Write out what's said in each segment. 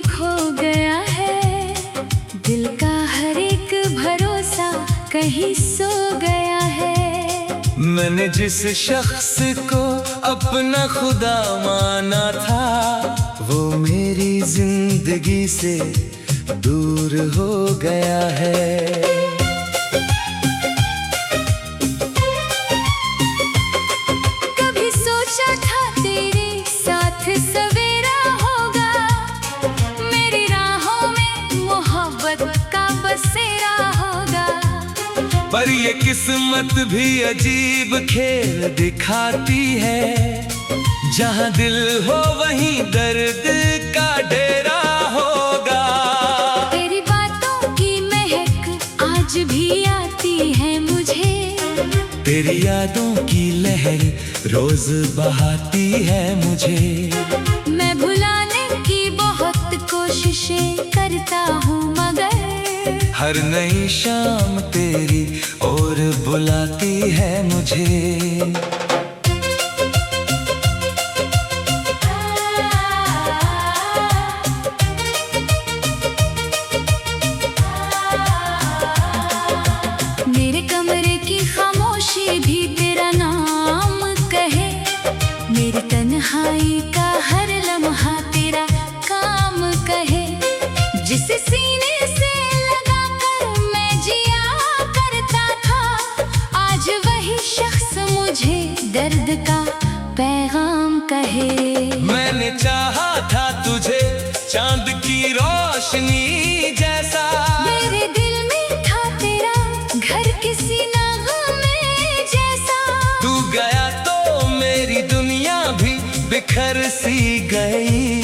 खो गया है, दिल का हर एक भरोसा कहीं सो गया है। मैंने जिस शख्स को अपना खुदा माना था, वो मेरी जिंदगी से दूर हो गया है। कभी सोचा था तेरे साथ सवेरा होगा, मेरी राहों में मोहब्बत का बसेरा होगा। पर ये किस्मत भी अजीब खेल दिखाती है, जहाँ दिल हो वहीं दर्द का डेरा होगा। तेरी बातों की महक आज भी आती है मुझे, तेरी यादों की लहर रोज बहाती है मुझे। मैं भुलाने की बहुत कोशिशें करता हूँ, मगर हर नई शाम तेरी ओर बुलाती है मुझे। मेरे कमरे की खामोशी भी तेरा नाम कहे, मेरी तन्हाई का हर लम्हा तेरा काम कहे। जिसे सीने से लगाकर मैं जिया करता था, आज वही शख्स मुझे दर्द का पैगाम कहे। मैंने चाहा था तुझे चांद की रोशनी जैसा, मेरे दिल में था तेरा घर किसी नगमे जैसा। तू गया तो मेरी दुनिया भी बिखर सी गई।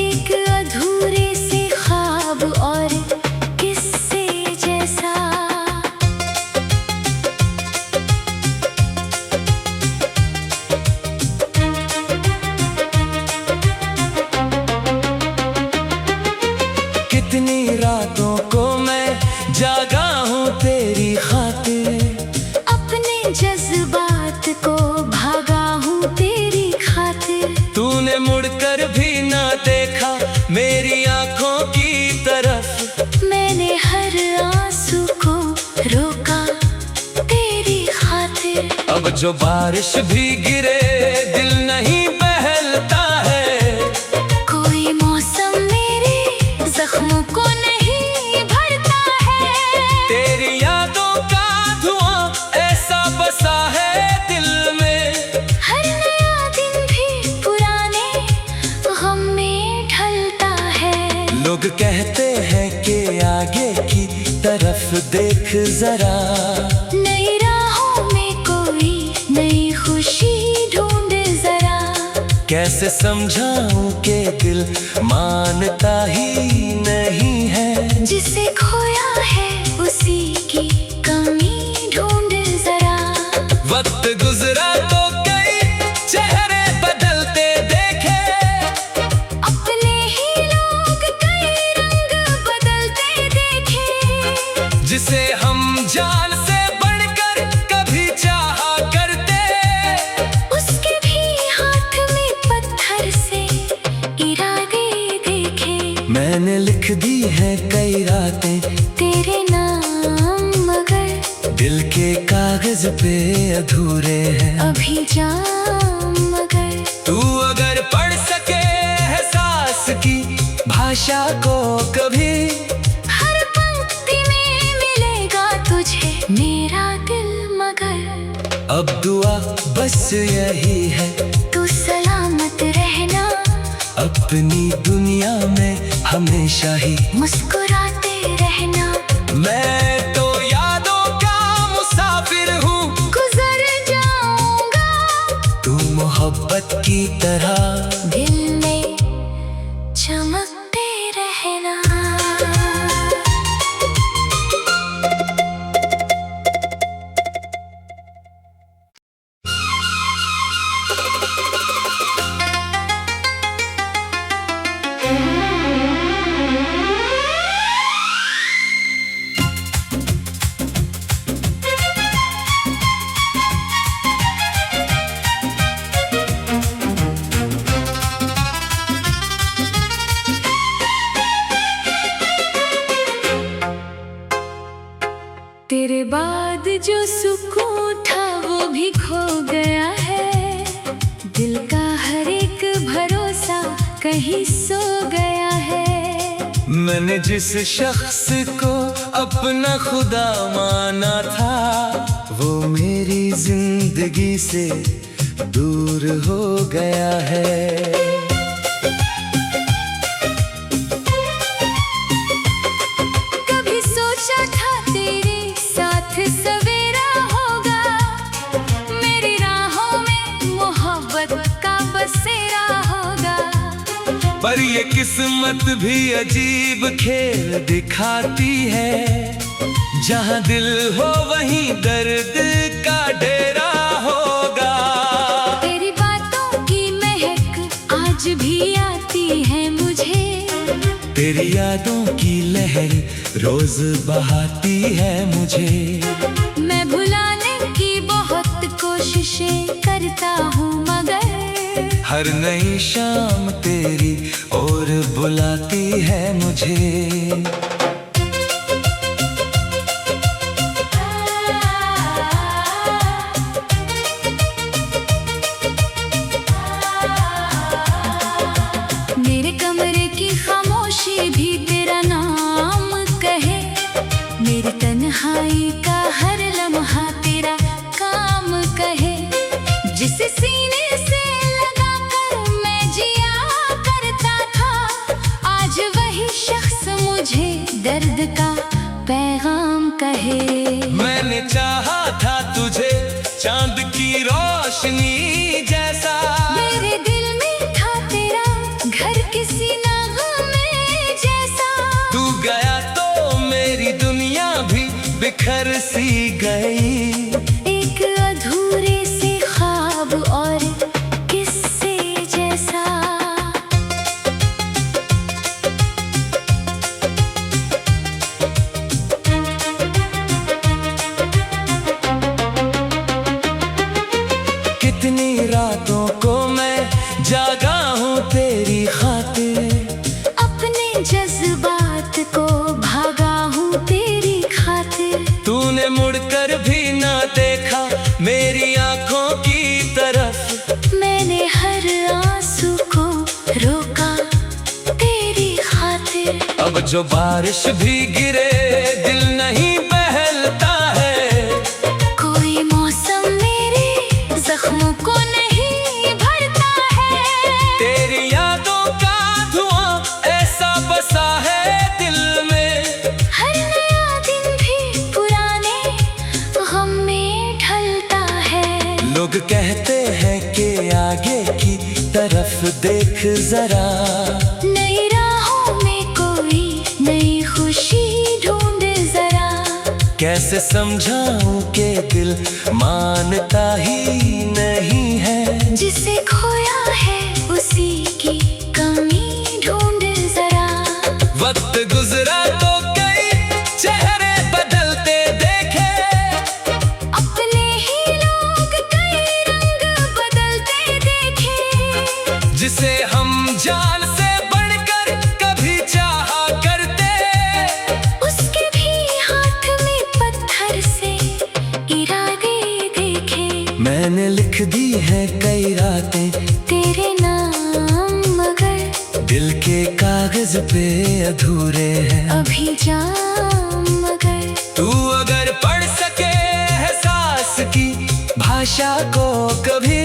एक अधूरे से ख्वाब और किस्से जैसा। कितनी रातों को मैं जागा हूँ तेरी खातिर, अपने जज्बात को भागा हूँ तेरी खातिर। तूने मुड़कर भी ना देखा मेरी आंखों की तरफ, मैंने हर आंसू को रोका तेरी खातिर। अब जो बारिश भी गिरे दिल नहीं बहलता है, कोई मौसम मेरे जख्मों को नहीं भरता है। तेरी यादों का धुआं ऐसा बसा है दिल में, हर नया दिन भी पुराने गम में ढलता है। लोग कहते हैं कि आगे की तरफ देख जरा, नई राहों में कोई नई खुशी ढूंढ जरा। कैसे समझाऊं कि दिल मानता ही नहीं है, जिसे खोया है उसी की कमी ढूंढ जरा। वक्त गुजरा तो कई चेहरे बदलते देखे, अपने ही लोग कई रंग बदलते देखे। जिसे हम जान से बढ़कर कभी चाहा करते, उसके भी हाथ में पत्थर से इरादे देखे। मैंने लिख दी है कई रातें तेरे नाम, मगर दिल के कागज पे अधूरे हैं अभी जाम। मगर तू अगर पढ़ सके एहसास की भाषा को कभी, हर पंक्ति में मिलेगा तुझे मेरा दिल। मगर अब दुआ बस यही है, तू सलामत रहना, अपनी दुनिया में हमेशा ही मुस्कुराते रहना। मैं तो यादों का मुसाफिर हूँ, गुजर जाऊंगा तू मोहब्बत की तरह दिल में चमकते रहना। तेरे बाद जो सुकून था वो भी खो गया है। दिल का हर एक भरोसा कहीं सो गया है। मैंने जिस शख्स को अपना खुदा माना था, वो मेरी जिंदगी से दूर हो गया है। सवेरा होगा, मेरी राहों में मोहब्बत का बसेरा होगा। पर ये किस्मत भी अजीब खेल दिखाती है, जहाँ दिल हो वहीं दर्द का डेरा होगा। तेरी बातों की महक आज भी आती है मुझे, तेरी यादों की लहर रोज बहाती है मुझे। मैं भुलाने की बहुत कोशिशें करता हूँ, मगर हर नई शाम तेरी ओर बुलाती है मुझे। मेरे कमरे की खामोशी भी तेरा नाम कहे, मेरी तन्हाई का हर लम्हा तेरा काम कहे। जिस सीने से लगाकर मैं जिया करता था, आज वही शख्स मुझे दर्द का पैगाम कहे। मैंने चाहा था तुझे चांद की रोशनी जैसा, मेरे दिल में था तेरा घर किसी नगमे जैसा। तू गया तो मेरी दुनिया भी बिखर सी गई। एक अधूरे से ख्वाब और किस्से जैसा। कितनी रातों को मैं जागा हूँ तेरी खातिर, अपने जज्बात को भागा हूँ तेरी खातिर। तूने मुड़कर भी ना देखा मेरी आंखों की तरफ, मैंने हर आंसू को रोका तेरी खातिर। अब जो बारिश भी गिरे दिल नहीं बहलता है, कोई मौसम मेरे जख्मों को नहीं भरता है। तेरी यादों का धुआं ऐसा बसा है दिल में, हर नया दिन भी पुराने गम में ढलता है। लोग कहते हैं कि आगे की तरफ देख जरा, नई राहों में कोई नई खुशी ढूंढ जरा। कैसे समझाऊं कि दिल मानता ही नहीं है, जिसे खोया है उसी की कमी ढूंढ जरा। वक्त गुजरा तो कई चेहरे बदलते देखे, अपने ही लोग कई रंग बदलते देखे। जिसे हम जान से बढ़कर कभी चाहा करते, उसके भी हाथ में पत्थर से इरादे देखे। मैंने लिख दी है कई रातें तेरे नाम, मगर दिल के कागज पे अधूरे हैं अभी जाम। मगर तू अगर पढ़ सके एहसास की भाषा को कभी,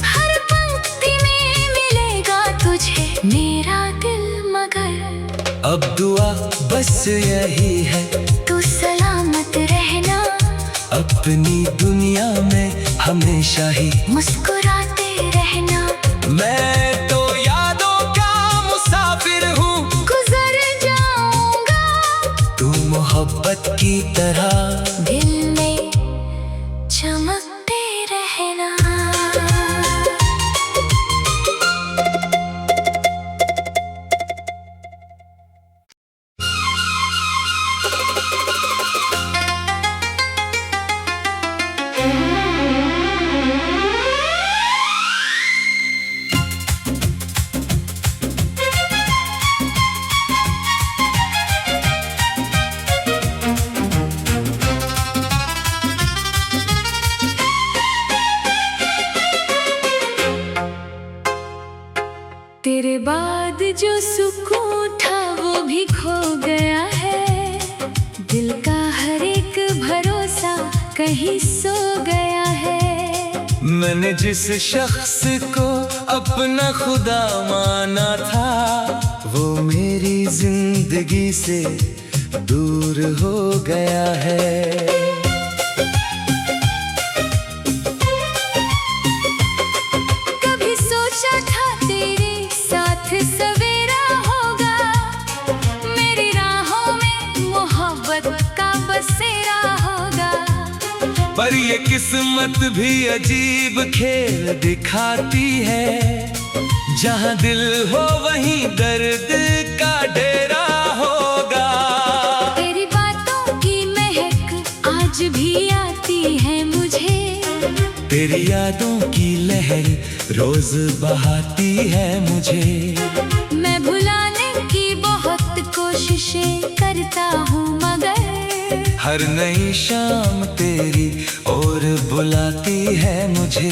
हर पंक्ति में मिलेगा तुझे मेरा दिल। मगर अब दुआ बस यही है, तू सलामत रहना, अपनी दुनिया में हमेशा ही मुस्कुराते रहना। मैं तो यादों का मुसाफिर हूँ, गुजर जाऊंगा तू मोहब्बत की तरह दिल में चमकते रहना। बाद जो सुकून था वो भी खो गया है। दिल का हर एक भरोसा कहीं सो गया है। मैंने जिस शख्स को अपना खुदा माना था, वो मेरी जिंदगी से दूर हो गया है। कभी सोचा था तेरे साथ सवेरा होगा, मेरी राहों में मोहब्बत का बसेरा होगा। पर ये किस्मत भी अजीब खेल दिखाती है, जहाँ दिल हो वहीं दर्द का डेरा होगा। तेरी बातों की महक आज भी आती है मुझे, तेरी यादों की लहर रोज बहाती है मुझे। मैं भुलाने की बहुत कोशिशें करता हूँ, मगर हर नई शाम तेरी ओर बुलाती है मुझे।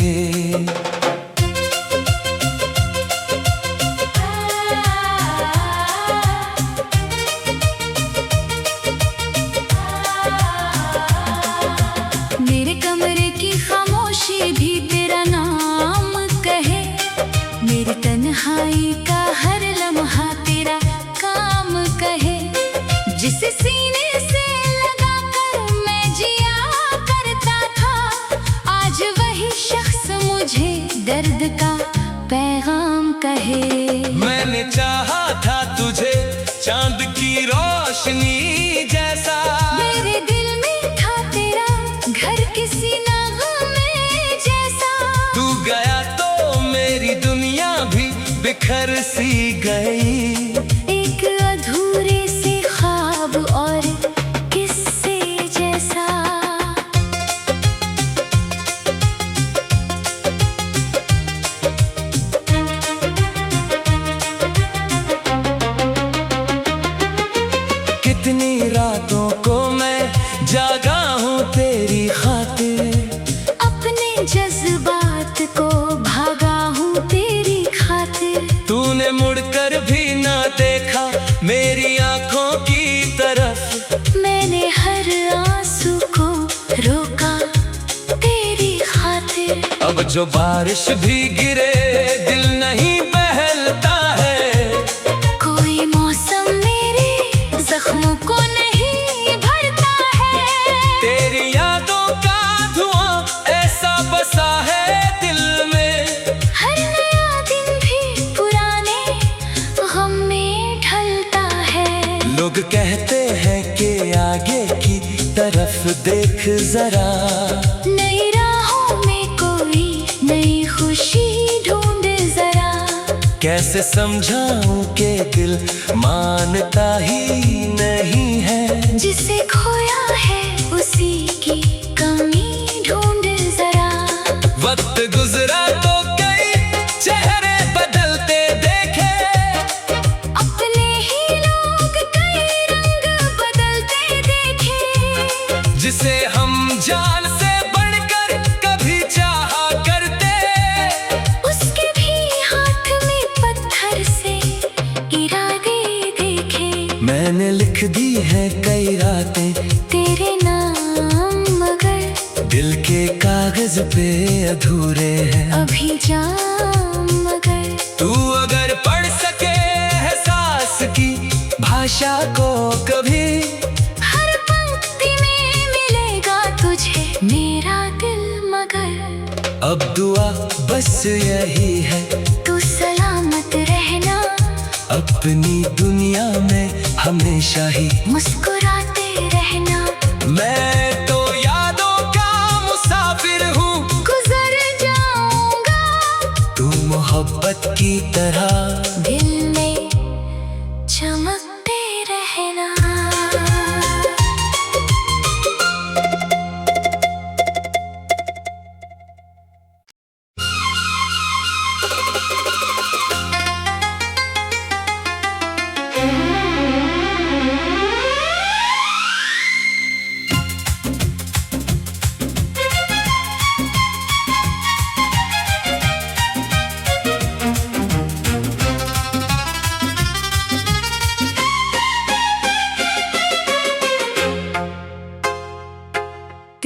मेरे कमरे की खामोशी भी तेरा नाम कहे, मेरी तन्हाई का हर लम्हा तेरा काम कहे। जिसे सीने से लगाकर मैं जिया करता था, आज वही शख्स मुझे दर्द का पैगाम कहे। मैंने चाहा था तुझे चांद की रोशनी जैसा, मेरे दिल में था तेरा घर किसी नगमे जैसा। तू गया तो मेरी दुनिया भी बिखर सी गई। एक अधूरे से ख्वाब और किस्से जैसा। कितनी रातों को मैं जागा हूँ तेरी खातिर, अपने जज्बात को भागा हूँ तेरी खातिर। तूने मुड़कर भी ना देखा मेरी आंखों की तरफ, मैंने हर आंसू को रोका तेरी खातिर। अब जो बारिश भी गिरे दिल नहीं बहलता है, कोई मौसम मेरे जख्मों को नहीं भरता है। तेरी यादों का धुआं ऐसा बसा है दिल में, हर नया दिन भी पुराने गम में ढलता है। लोग कहते हैं कि आगे की तरफ देख जरा, नई राहों में कोई नई खुशी ढूंढ जरा। कैसे समझाऊं कि दिल मानता ही नहीं है, जिसे खोया है उसी की कमी ढूंढ जरा। वक्त गुजरा तो कई चेहरे बदलते देखे, अपने ही लोग कई रंग बदलते देखे। जिसे हम जान से बढ़कर कभी चाहा करते, उसके भी हाथ में पत्थर से इरादे देखे। मैंने लिख दी है कई रातें तेरे नाम, मगर दिल के कागज पे अधूरे हैं अभी जाम। मगर तू अगर पढ़ सके एहसास की भाषा को कभी, हर पंक्ति में मिलेगा तुझे मेरा दिल। मगर अब दुआ बस यही है, तू सलामत रहना, अपनी दुनिया में हमेशा ही मुस्कुराते रहना। मैं तो यादों का मुसाफिर हूँ, गुजर जाऊंगा तू मोहब्बत की तरह दिल में चमकते रहना।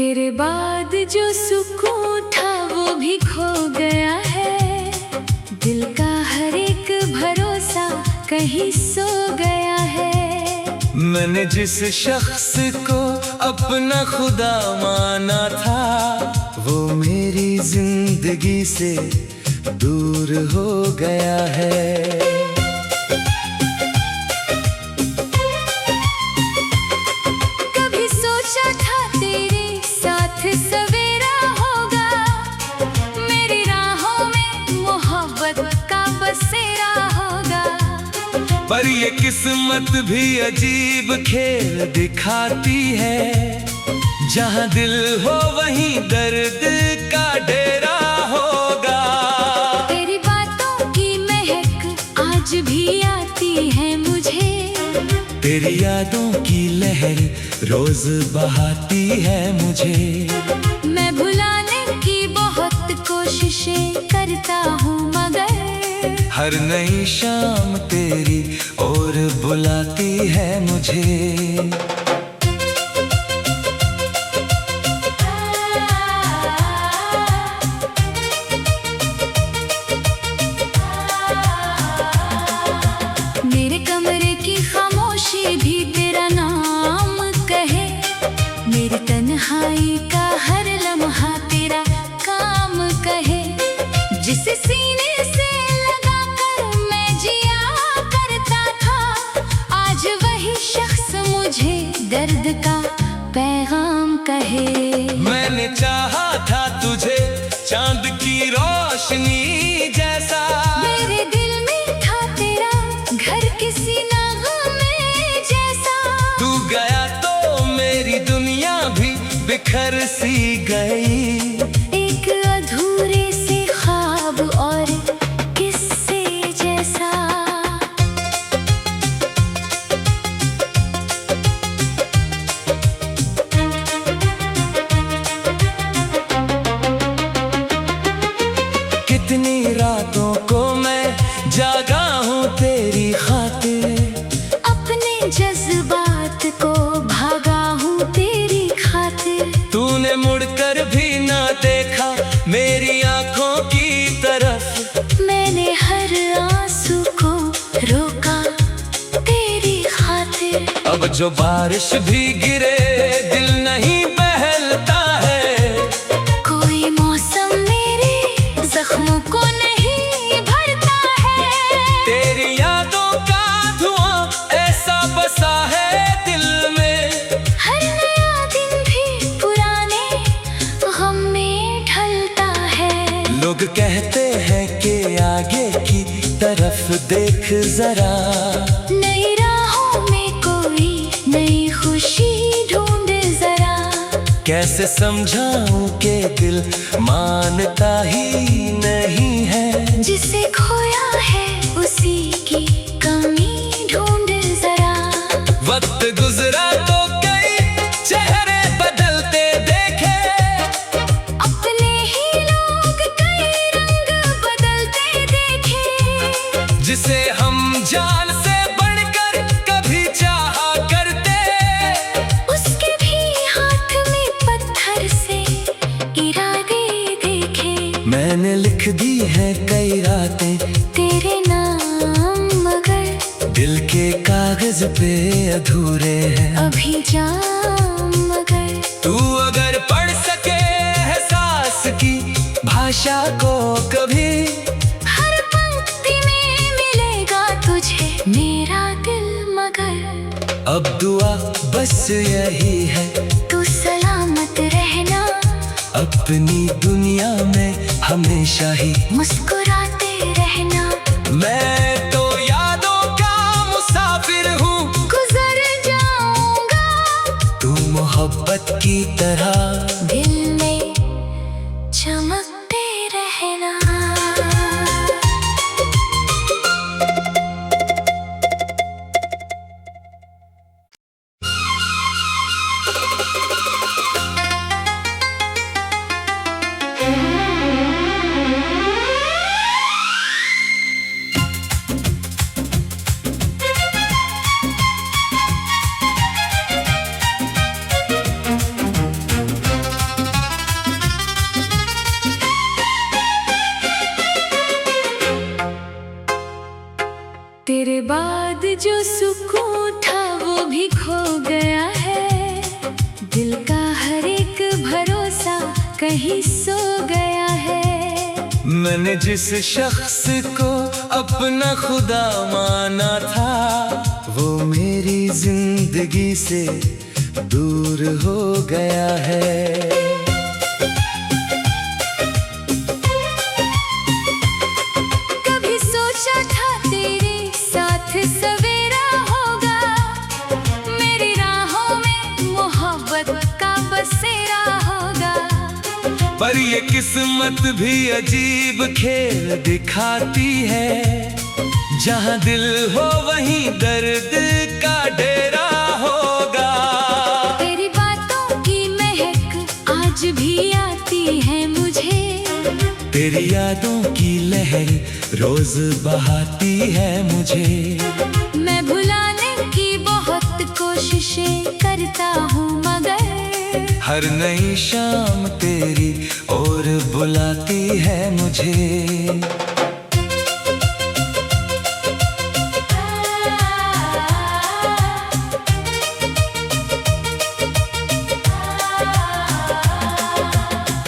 तेरे बाद जो सुकून था वो भी खो गया है। दिल का हर एक भरोसा कहीं सो गया है। मैंने जिस शख्स को अपना खुदा माना था, वो मेरी जिंदगी से दूर हो गया है। कभी सोचा था तेरे साथ सवेरा होगा, मेरी राहों में मोहब्बत का बसेरा होगा। पर ये किस्मत भी अजीब खेल दिखाती है, जहाँ दिल हो वहीं दर्द का डेरा होगा। तेरी बातों की महक आज भी आती है मुझे, तेरी यादों की लहर रोज बहाती है मुझे। मैं भुलाने की बहुत कोशिशें करता हूँ, मगर हर नई शाम तेरी ओर बुलाती है मुझे। मेरे कमरे की खामोशी भी तेरा नाम कहे, मेरी तन्हाई का हर लम्हा तेरा काम कहे। जिसे सीने से लगाकर मैं जिया करता था, आज वही शख्स मुझे दर्द का पैगाम कहे। मैंने चाहा था तुझे चांद की रोशनी जैसा, मेरे दिल में था तेरा घर किसी नगमे जैसा। तू गया तो मेरी दुनिया भी बिखर सी गई। एक अधूरे से ख्वाब और किस्से जैसा। कितनी रातों को मैं जागा हूँ तेरी खातिर, अपने जज्बात को भागा हूँ तेरी खातिर। तूने मुड़कर भी ना देखा मेरी आंखों की तरफ, मैंने हर आंसू को रोका तेरी खातिर। अब जो बारिश भी गिरे दिल नहीं बहलता है, कोई मौसम मेरे जख्मों को नहीं भरता है। तेरी यादों का धुआं ऐसा बसा है दिल में, हर नया दिन भी पुराने गम में ढलता है। लोग कहते हैं कि आगे की तरफ देख जरा, नई राहों में कोई नई खुशी ढूंढ जरा। कैसे समझाऊं कि दिल मानता ही नहीं है, जिसे खोया है उसी की कमी ढूंढ जरा। वक्त गुजरा तो कई चेहरे बदलते देखे, अपने ही लोग कई रंग बदलते देखे। जिसे हम जान से बढ़कर कभी चाहा करते, उसके भी हाथ में पत्थर से इरादे देखे। मैंने लिख दी है कई रातें तेरे नाम, मगर दिल के कागज पे अधूरे हैं अभी जाम। मगर तू अगर पढ़ सके एहसास की भाषा को कभी, हर पंक्ति में मिलेगा तुझे मेरा दिल। मगर अब दुआ बस यही है, तू सलामत रहना, अपनी दुनिया में हमेशा ही मुस्कुराते रहना। मैं तो यादों का मुसाफिर हूँ, गुजर जाऊंगा तू मोहब्बत की तरह दिल में चमकते रहना। मैंने जिस शख्स को अपना खुदा माना था, वो मेरी जिंदगी से दूर हो गया है। कभी सोचा था तेरे साथ सवेरा होगा, मेरी राहों में मोहब्बत का बसेरा होगा। पर ये किस्मत भी अजीब खेल दिखाती है, जहाँ दिल हो वहीं दर्द का डेरा होगा। तेरी बातों की महक आज भी आती है मुझे, तेरी यादों की लहर रोज बहाती है मुझे। मैं भुलाने की बहुत कोशिशें करता हूँ, मगर हर नई शाम तेरी ओर बुलाती है मुझे।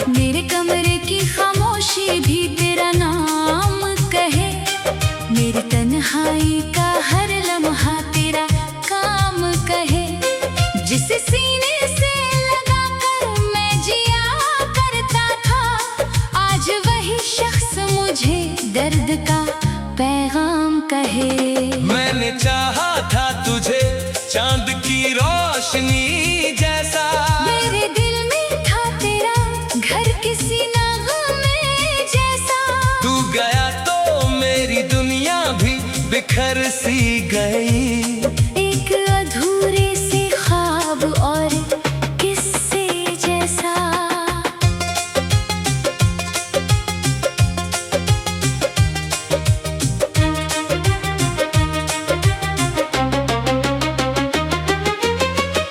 मेरे कमरे की खामोशी भी तेरा नाम कहे, मेरी तन्हाई का हर लम्हा तेरा काम कहे। जिसे सीने से लगाकर मैं जिया करता था, आज वही शख्स मुझे दर्द का पैगाम कहे। मैंने चाहा था तुझे चांद की रोशनी जैसा, मेरे दिल में था तेरा घर किसी नगमे जैसा। तू गया तो मेरी दुनिया भी बिखर सी गई। एक अधूरे से ख्वाब और किस्से जैसा।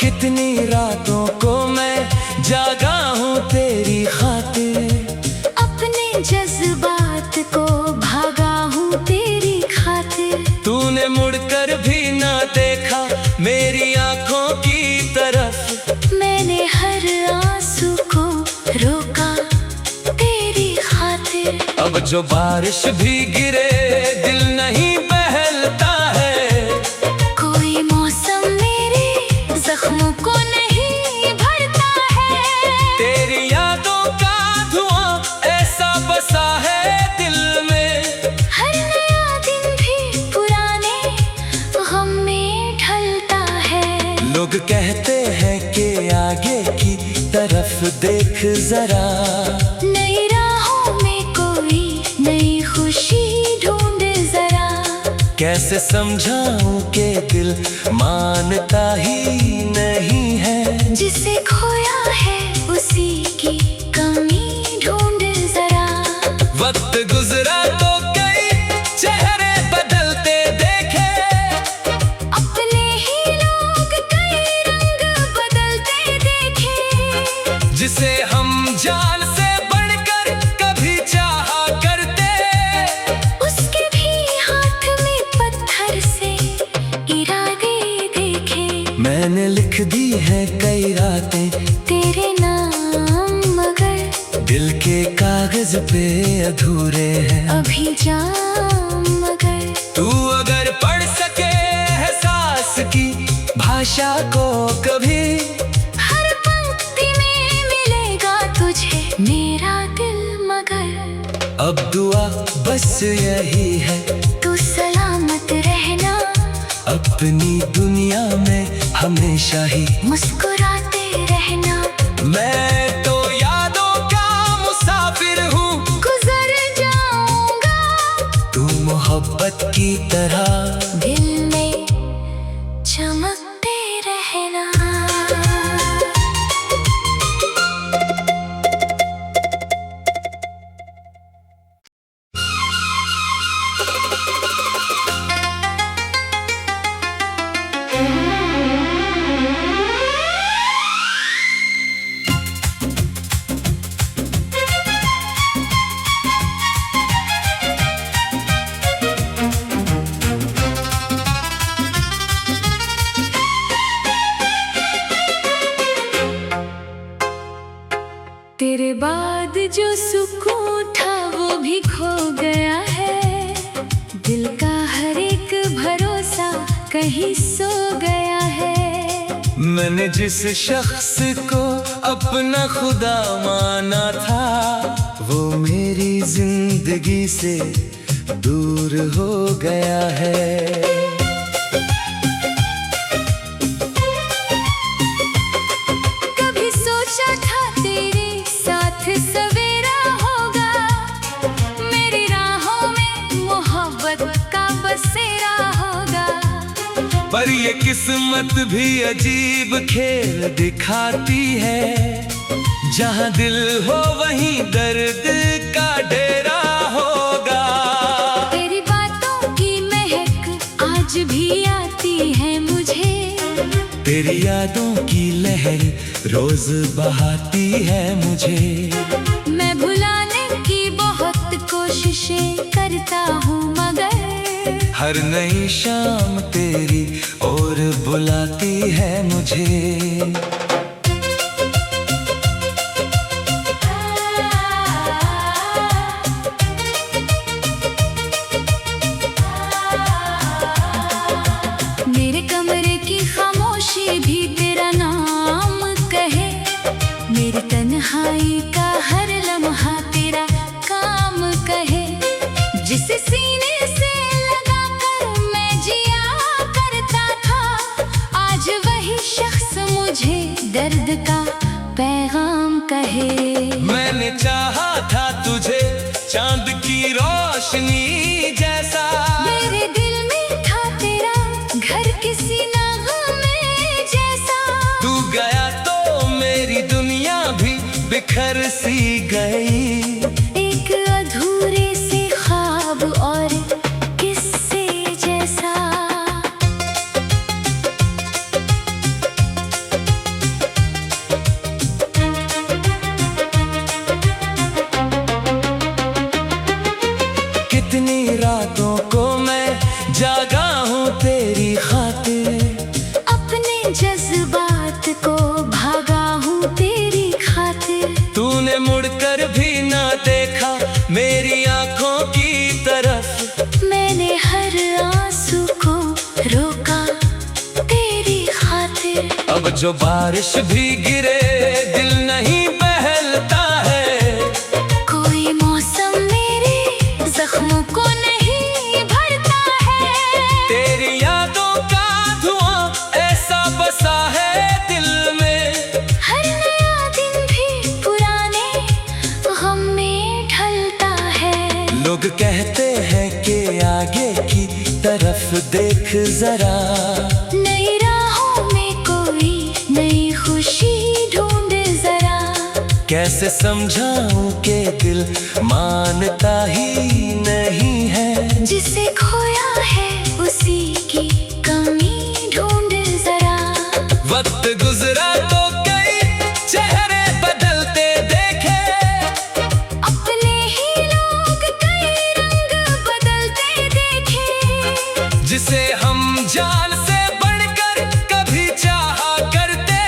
कितनी रातों को मैं जागा हूँ तेरी खातिर, अपने जज्बात को भागा हूँ तेरी खातिर। तूने मुड़कर भी ना देखा मेरी आंखों की तरफ, मैंने हर आंसू को रोका तेरी खातिर। अब जो बारिश भी गिरे दिल नहीं बहलता है, कोई मौसम मेरे जख्मों को नहीं भरता है। तेरी यादों का धुआं ऐसा बसा है दिल में, हर नया दिन भी पुराने गम में ढलता है। लोग कहते हैं कि आगे की तरफ देख जरा, नई राहों में कोई नई खुशी ढूंढ जरा। कैसे समझाऊं कि दिल मानता ही नहीं है, जिसे खोया है उसी की कमी ढूंढ जरा। वक्त गुजरा तो कई चेहरे बदलते देखे, अपने ही लोग कई रंग बदलते देखे। जिसे हम जान से बढ़कर कभी चाहा करते, उसके भी हाथ में पत्थर से इरादे देखे। मैंने लिख दी है कई रातें तेरे नाम, मगर दिल के कागज पे अधूरे हैं अभी जाम। मगर तू अगर पढ़ सके एहसास की भाषा को कभी, हर पंक्ति में मिलेगा तुझे मेरा दिल। मगर अब दुआ बस यही है, तू सलामत रहना, अपनी दुनिया में हमेशा ही मुस्कुराते रहना। मैं तो यादों का मुसाफिर हूँ, गुजर जाऊंगा तू मोहब्बत की तरह दिल में चमकते रहना। तेरे बाद जो सुकून था वो भी भी खो गया है, दिल का हर एक भरोसा कहीं सो गया है। मैंने जिस शख्स को अपना खुदा माना था, वो मेरी जिंदगी से दूर हो गया है। कभी सोचा था तेरे साथ सवेरा होगा, मेरी राहों में मोहब्बत का बसेरा होगा। पर ये किस्मत भी अजीब खेल दिखाती है, जहाँ दिल हो वहीं दर्द का डेरा होगा। तेरी बातों की महक आज भी आती है मुझे, तेरी यादों की लहर रोज बहाती है मुझे। मैं भुलाने की बहुत कोशिशें करता हूँ, मगर हर नई शाम तेरी ओर बुलाती है मुझे। मेरे कमरे की खामोशी भी तेरा नाम कहे, मेरी तन्हाई का हर लम्हा तेरा काम कहे। जिसे सीने से लगा कर मैं जिया करता था, आज वही शख्स मुझे दर्द का पैगाम कहे। मैंने चाहा था तुझे चांद की रोशनी जैसा, मेरे दिल में था तेरा घर किसी नगमे जैसा। तू गया तो मेरी दुनिया भी बिखर सी गई। एक अधूरे से ख्वाब और किस्से जैसा। कितनी रातों को मैं जागा हूँ तेरी खातिर, अपने जज्बात को भागा हूँ तेरी खातिर। तूने मुड़कर भी ना देखा मेरी आंखों की तरफ, मैंने हर आंसू को रोका तेरी खातिर। अब जो बारिश भी गिरे दिल नहीं बहलता है, कोई मौसम मेरे जख्मों को नहीं भरता है। तेरी यादों का धुआं ऐसा बसा है दिल में, हर नया दिन भी पुराने गम में ढलता है। लोग कहते हैं कि आगे की तरफ देख जरा, नई राहों में कोई नई खुशी ढूंढ जरा। कैसे समझाऊं कि दिल मानता ही नहीं है, जिसे खोया है उसी की कमी ढूंढ जरा। वक्त गुजरा तो कई चेहरे बदलते देखे, अपने ही लोग कई रंग बदलते देखे। जिसे हम जान से बढ़कर कभी चाहा करते,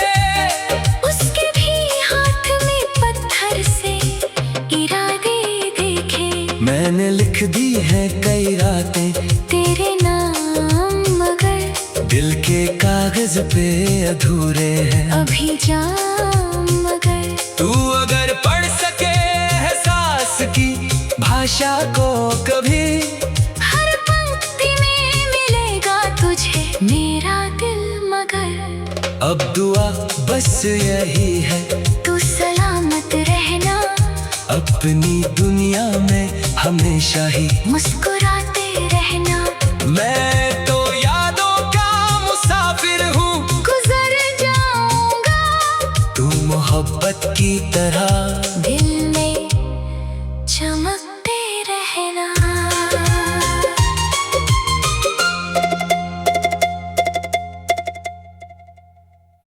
उसके भी हाथ में पत्थर से इरादे देखे। मैंने लिख दी है कई रातें तेरे नाम, मगर दिल के कागज पे अधूरे हैं अभी जाम। मगर तू अगर पढ़ सके एहसास की भाषा को कभी, हर पंक्ति में मिलेगा तुझे मेरा दिल। मगर अब दुआ बस यही है, तू सलामत रहना, अपनी दुनिया में हमेशा ही मुस्कुराते रहना। मैं तो यादों का मुसाफिर हूँ, गुजर जाऊंगा तू मोहब्बत की तरह दिल में चमक